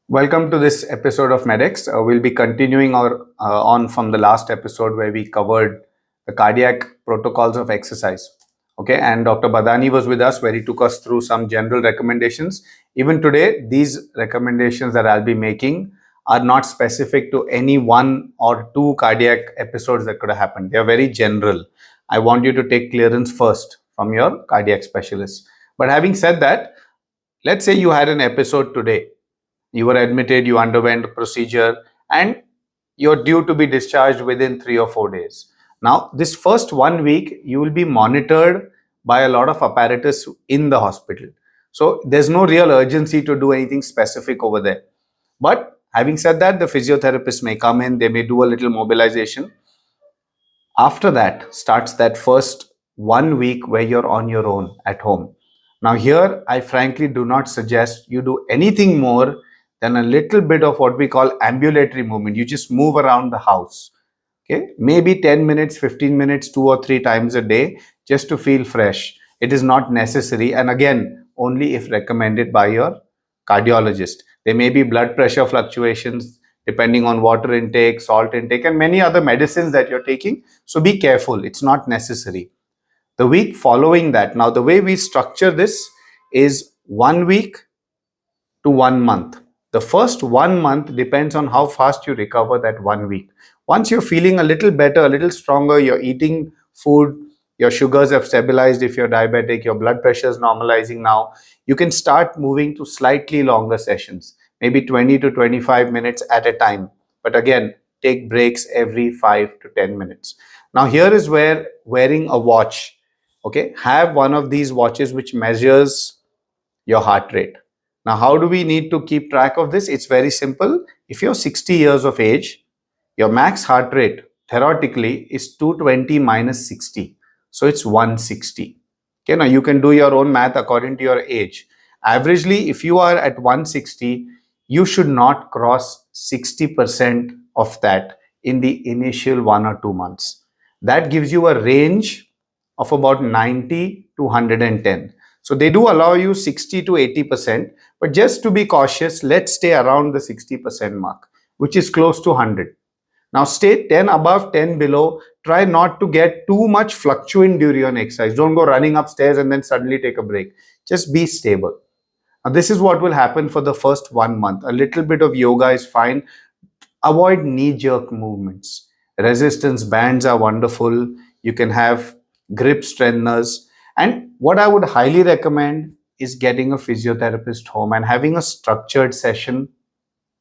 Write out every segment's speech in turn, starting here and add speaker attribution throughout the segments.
Speaker 1: Welcome to this episode of MedEx. We'll be continuing our on from the last episode where we covered the cardiac protocols of exercise. Okay, and Dr. Badani was with us where he took us through some general recommendations. Even today, these recommendations that I'll be making are not specific to any one or two cardiac episodes that could have happened. They are very general. I want you to take clearance first from your cardiac specialist. But having said that, let's say you had an episode today. You were admitted, you underwent a procedure, and you're due to be discharged within 3 or 4 days. Now, this first 1 week, you will be monitored by a lot of apparatus in the hospital. So, there's no real urgency to do anything specific over there. But having said that, the physiotherapist may come in, they may do a little mobilization. After that starts that first 1 week where you're on your own at home. Now, here I frankly do not suggest you do anything more than a little bit of what we call ambulatory movement. You just move around the house. Okay, maybe 10 minutes, 15 minutes, 2 or 3 times a day just to feel fresh. It is not necessary, and again, only if recommended by your cardiologist. There may be blood pressure fluctuations depending on water intake, salt intake, and many other medicines that you're taking. So be careful, it's not necessary. The week following that, now the way we structure this is 1 week to 1 month. The first 1 month depends on how fast you recover that 1 week. Once you're feeling a little better, a little stronger, you're eating food, your sugars have stabilized if you're diabetic, your blood pressure is normalizing now, you can start moving to slightly longer sessions, maybe 20 to 25 minutes at a time. But again, take breaks every 5 to 10 minutes. Now, here is where wearing a watch, okay, have one of these watches which measures your heart rate. Now, how do we need to keep track of this? It's very simple. If you're 60 years of age, your max heart rate theoretically is 220 minus 60. So it's 160. Okay, now you can do your own math according to your age. Averagely, if you are at 160, you should not cross 60% of that in the initial 1 or 2 months. That gives you a range of about 90 to 110. So they do allow you 60 to 80%, but just to be cautious, let's stay around the 60% mark, which is close to 100. Now stay 10 above, 10 below. Try not to get too much fluctuant during your exercise. Don't go running upstairs and then suddenly take a break. Just be stable. Now this is what will happen for the first 1 month. A little bit of yoga is fine. Avoid knee-jerk movements. Resistance bands are wonderful. You can have grip strengtheners. And what I would highly recommend is getting a physiotherapist home and having a structured session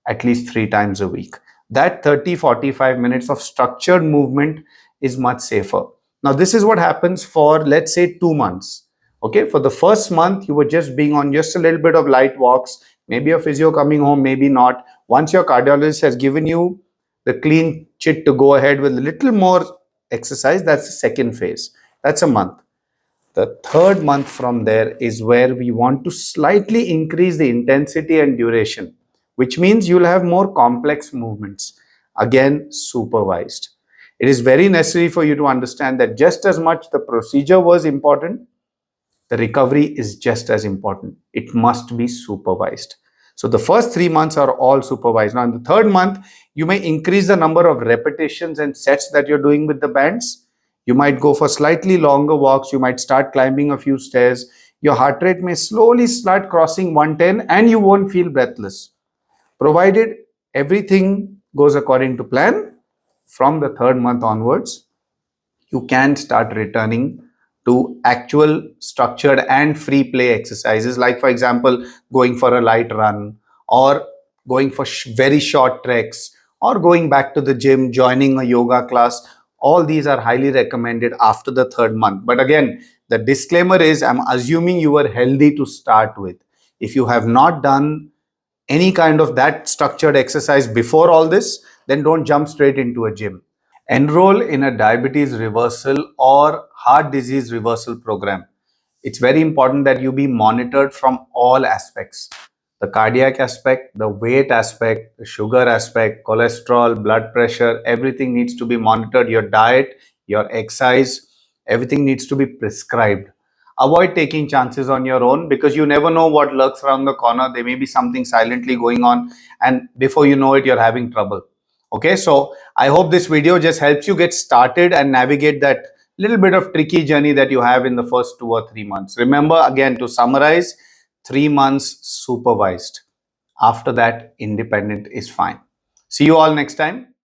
Speaker 1: at least 3 times a week. That 30-45 minutes of structured movement is much safer. Now, this is what happens for, let's say, 2 months. Okay, for the first month, you were just being on just a little bit of light walks, maybe a physio coming home, maybe not. Once your cardiologist has given you the clean chit to go ahead with a little more exercise, that's the second phase. That's a month. The third month from there is where we want to slightly increase the intensity and duration, which means you'll have more complex movements, again supervised. It is very necessary for you to understand that just as much the procedure was important, the recovery is just as important. It must be supervised. So the first 3 months are all supervised. Now in the third month, you may increase the number of repetitions and sets that you're doing with the bands. You might go for slightly longer walks. You might start climbing a few stairs. Your heart rate may slowly start crossing 110 and you won't feel breathless. Provided everything goes according to plan, from the third month onwards, you can start returning to actual structured and free play exercises, like for example going for a light run, or going for very short treks, or going back to the gym, joining a yoga class. All these are highly recommended after the third month. But again, the disclaimer is I'm assuming you were healthy to start with. If you have not done any kind of that structured exercise before all this, then don't jump straight into a gym. Enroll in a diabetes reversal or heart disease reversal program. It's very important that you be monitored from all aspects: the cardiac aspect, the weight aspect, the sugar aspect, cholesterol, blood pressure. Everything needs to be monitored. Your diet, your exercise, everything needs to be prescribed. Avoid taking chances on your own, because you never know what lurks around the corner. There may be something silently going on, and before you know it, you're having trouble. Okay, so I hope this video just helps you get started and navigate that little bit of tricky journey that you have in the first 2 or 3 months. Remember, again, to summarize, 3 months supervised. After that, independent is fine. See you all next time.